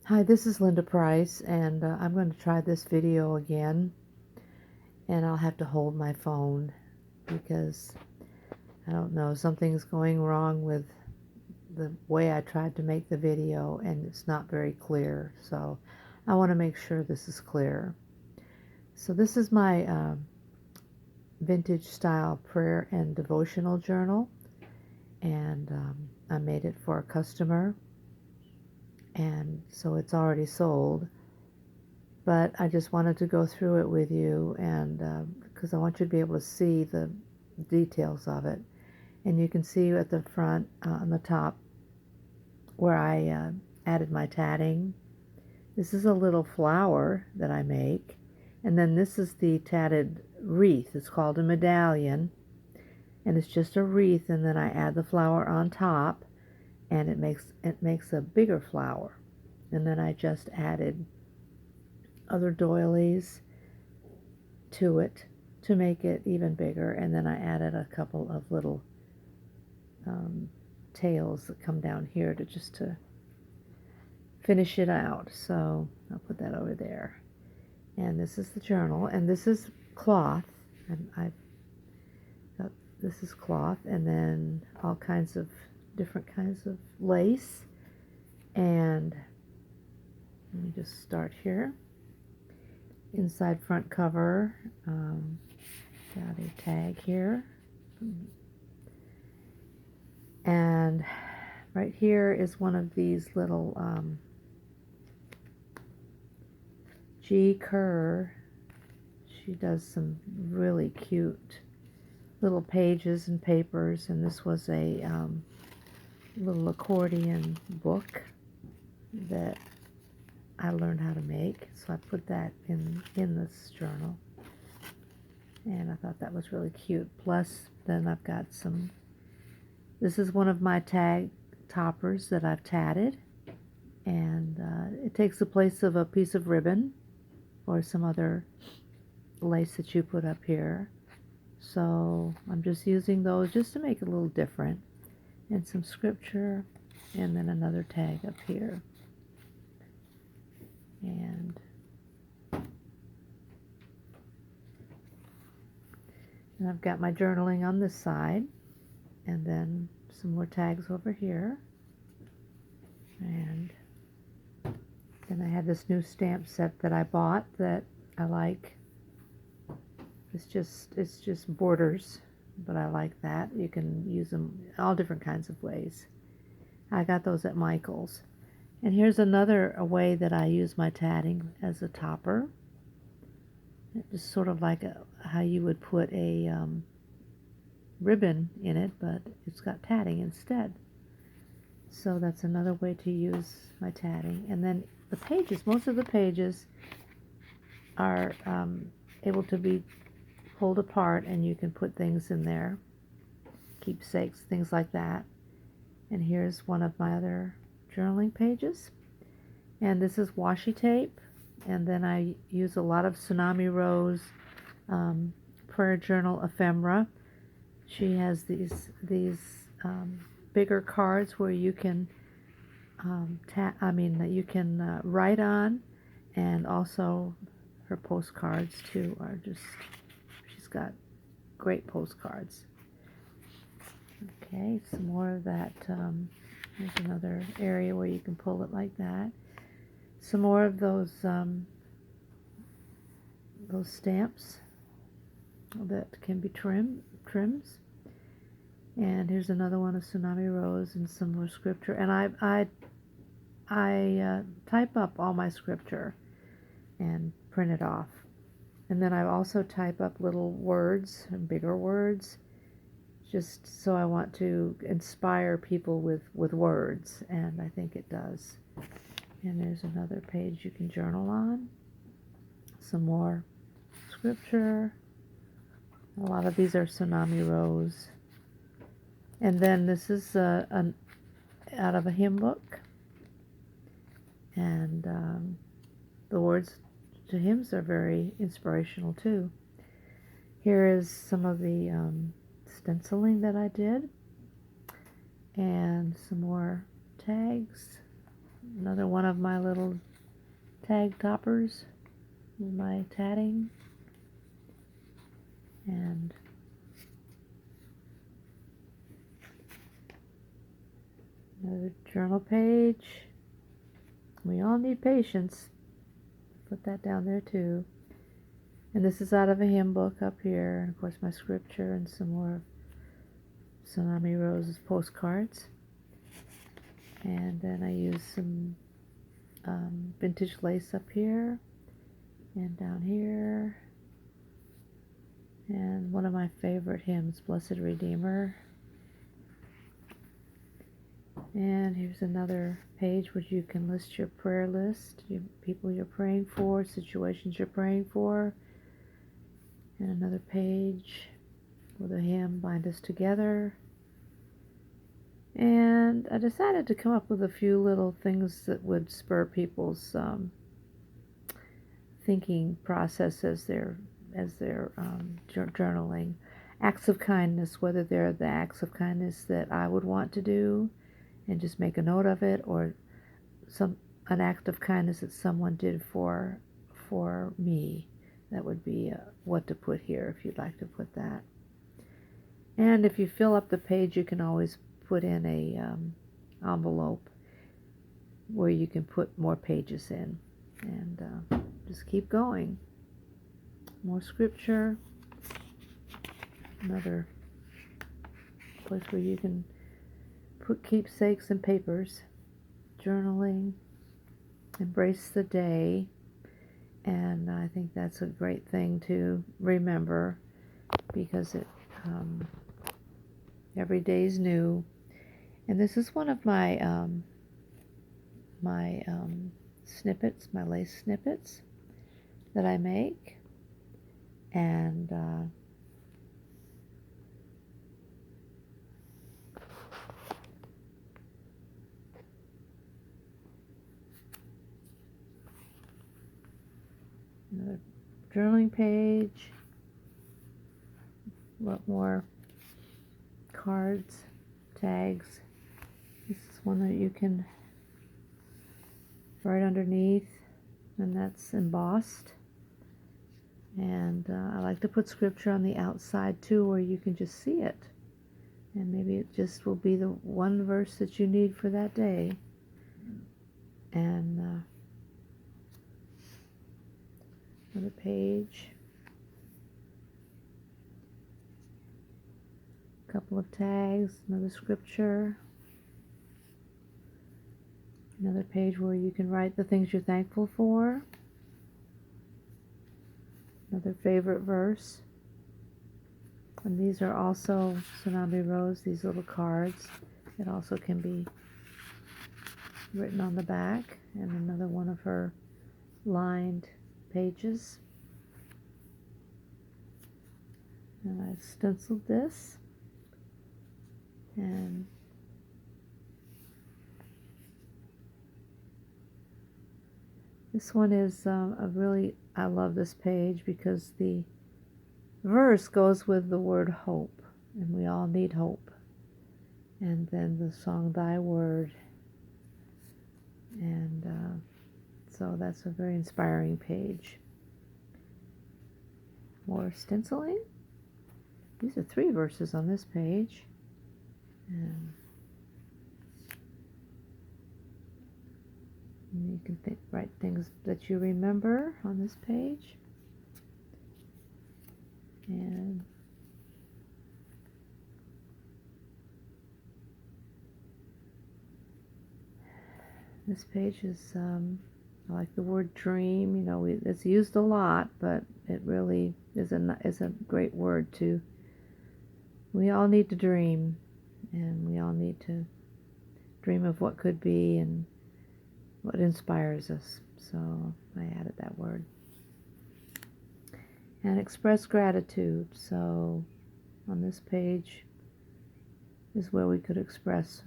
Hi, this is Linda Price, and I'm going to try this video again, and I'll have to hold my phone because I don't know, something's going wrong with the way I tried to make the video, and it's not very clear, so I want to make sure this is clear. So this is my vintage style prayer and devotional journal, and I made it for a customer, and so it's already sold. But I just wanted to go through it with you, and because I want you to be able to see the details of it. And you can see at the front, on the top, where I added my tatting. This is a little flower that I make, and then this is the tatted wreath. It's called a medallion, and it's just a wreath, and then I add the flower on top, and it makes a bigger flower. And then I just added other doilies to it to make it even bigger, and then I added a couple of little tails that come down here to finish it out. So I'll put that over there. And this is the journal, and this is cloth, and I've got, this is cloth, and then all kinds of different kinds of lace. And let me just start here. Inside front cover, got a tag here, and right here is one of these little G. Kerr. She does some really cute little pages and papers, and this was a little accordion book that I learned how to make, so I put that in this journal, and I thought that was really cute. Plus, then I've got some, this is one of my tag toppers that I've tatted, and it takes the place of a piece of ribbon or some other lace that you put up here. So I'm just using those just to make it a little different, and some scripture, and then another tag up here. And I've got my journaling on this side, and then some more tags over here. And then I have this new stamp set that I bought that I like. It's just borders, but I like that. You can use them all different kinds of ways. I got those at Michael's. And here's another way that I use my tatting as a topper. It's sort of like how you would put a ribbon in it, but it's got tatting instead. So that's another way to use my tatting. And then the pages, most of the pages are able to be pulled apart, and you can put things in there, keepsakes, things like that. And here's one of my other journaling pages, and this is washi tape, and then I use a lot of Tsunami Rose prayer journal ephemera. She has these bigger cards where you can that you can write on, and also her postcards too are just, she's got great postcards. Okay, some more of that. There's another area where you can pull it like that. Some more of those stamps that can be trims. And here's another one of Tsunami Rose and some more scripture. And I type up all my scripture and print it off. And then I also type up little words and bigger words, just so I want to inspire people with words, and I think it does. And there's another page you can journal on. Some more scripture. A lot of these are Tsunami Rose. And then this is out of a hymn book. And the words to hymns are very inspirational too. Here is some of the stenciling that I did, and some more tags another one of my little tag toppers with my tatting. And another journal page. We all need patience. Put that down there too. And this is out of a hymn book up here. And of course my scripture and some more Tsunami Rose's postcards. And then I use some vintage lace up here and down here. And one of my favorite hymns, Blessed Redeemer. And here's another page where you can list your prayer list, people you're praying for, situations you're praying for. And another page with a hymn, Bind Us Together. And I decided to come up with a few little things that would spur people's thinking process as they're journaling. Acts of kindness, whether they're the acts of kindness that I would want to do and just make a note of it, or an act of kindness that someone did for me. That would be what to put here if you'd like to put that. And if you fill up the page, you can always put in a envelope where you can put more pages in, and just keep going. More scripture. Another place where you can put keepsakes and papers. Journaling. Embrace the day. And I think that's a great thing to remember, because every day's new. And this is one of my snippets, my lace snippets that I make. And another journaling page. A lot more cards, tags. This is one that you can write underneath, and that's embossed. And I like to put scripture on the outside too, where you can just see it. And maybe it just will be the one verse that you need for that day. And another page. A couple of tags, another scripture. Another page where you can write the things you're thankful for. Another favorite verse. And these are also Tsunami Rose, these little cards. It also can be written on the back. And another one of her lined pages. And I stenciled this. And this one is I love this page because the verse goes with the word hope, and we all need hope. And then the song Thy Word. And so that's a very inspiring page. More stenciling. These are 3 verses on this page. And you can write things that you remember on this page. And this page is, I like the word dream. You know, it's used a lot, but it really is a great word too. We all need to dream, and we all need to dream of what could be and what inspires us. So I added that word. And express gratitude. So on this page is where we could express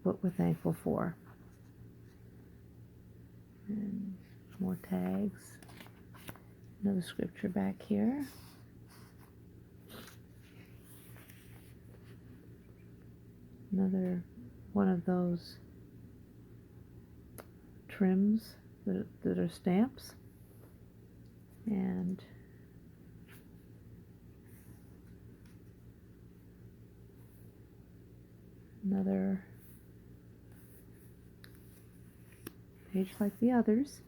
what we're thankful for. And more tags. Another scripture back here. Another one of those trims that are stamps. And another page like the others.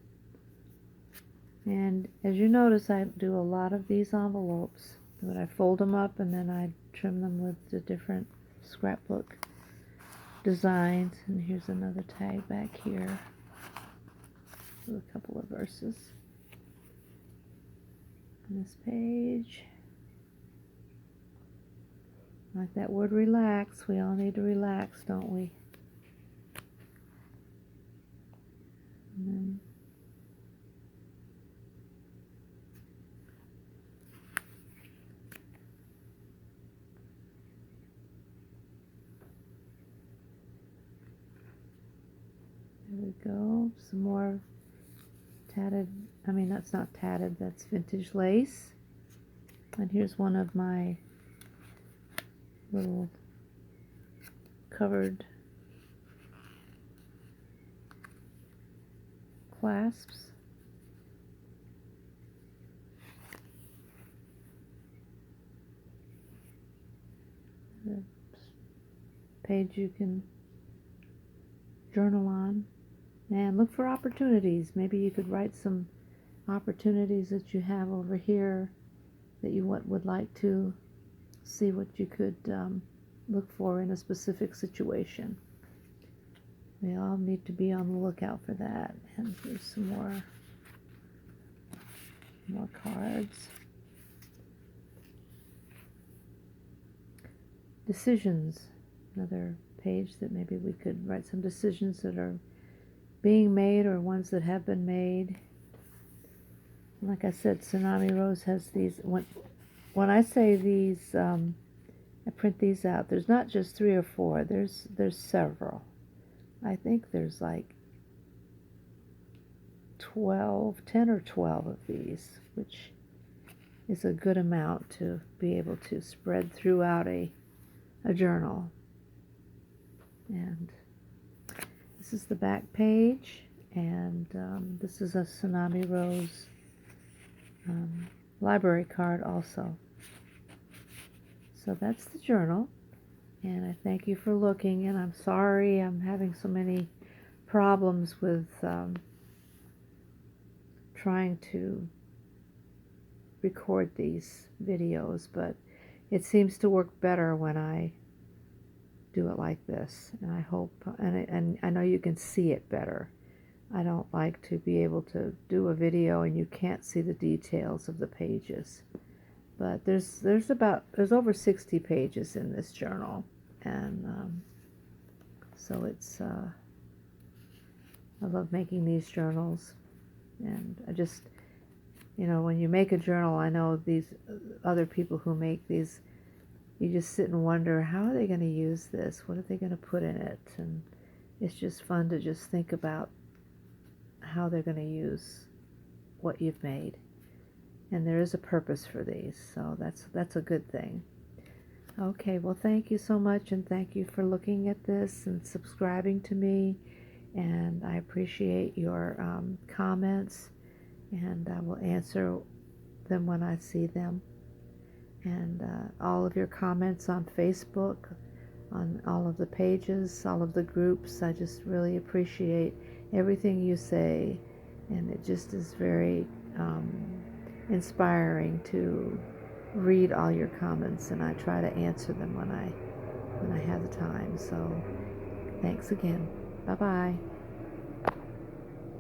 And as you notice, I do a lot of these envelopes, but I fold them up and then I trim them with the different scrapbook designs. And here's another tag back here with a couple of verses on this page. Like that word relax. We all need to relax, don't we? And then there we go. Some more tatted, that's not tatted, that's vintage lace. And here's one of my little covered clasps. The page you can journal on. And look for opportunities. Maybe you could write some opportunities that you have over here that you would like to see what you could look for in a specific situation. We all need to be on the lookout for that. And here's some more cards. Decisions. Another page that maybe we could write some decisions that are being made or ones that have been made. Like I said, Tsunami Rose has these. When I say these, I print these out. There's not just 3 or 4. There's several. I think there's like 10 or 12 of these, which is a good amount to be able to spread throughout a journal. And this is the back page, and this is a Tsunami Rose library card also. So that's the journal, and I thank you for looking, and I'm sorry I'm having so many problems with trying to record these videos, but it seems to work better when I do it like this, and I hope, and I know you can see it better. I don't like to be able to do a video and you can't see the details of the pages. But there's over 60 pages in this journal, and so it's I love making these journals, and I just, when you make a journal, I know these other people who make these, you just sit and wonder, how are they going to use this? What are they going to put in it? And it's just fun to just think about how they're going to use what you've made. And there is a purpose for these, so that's a good thing. Okay, well, thank you so much, and thank you for looking at this and subscribing to me, and I appreciate your comments, and I will answer them when I see them. And all of your comments on Facebook, on all of the pages, all of the groups, I just really appreciate everything you say, and it just is very inspiring to read all your comments, and I try to answer them when I have the time. So thanks again. Bye bye.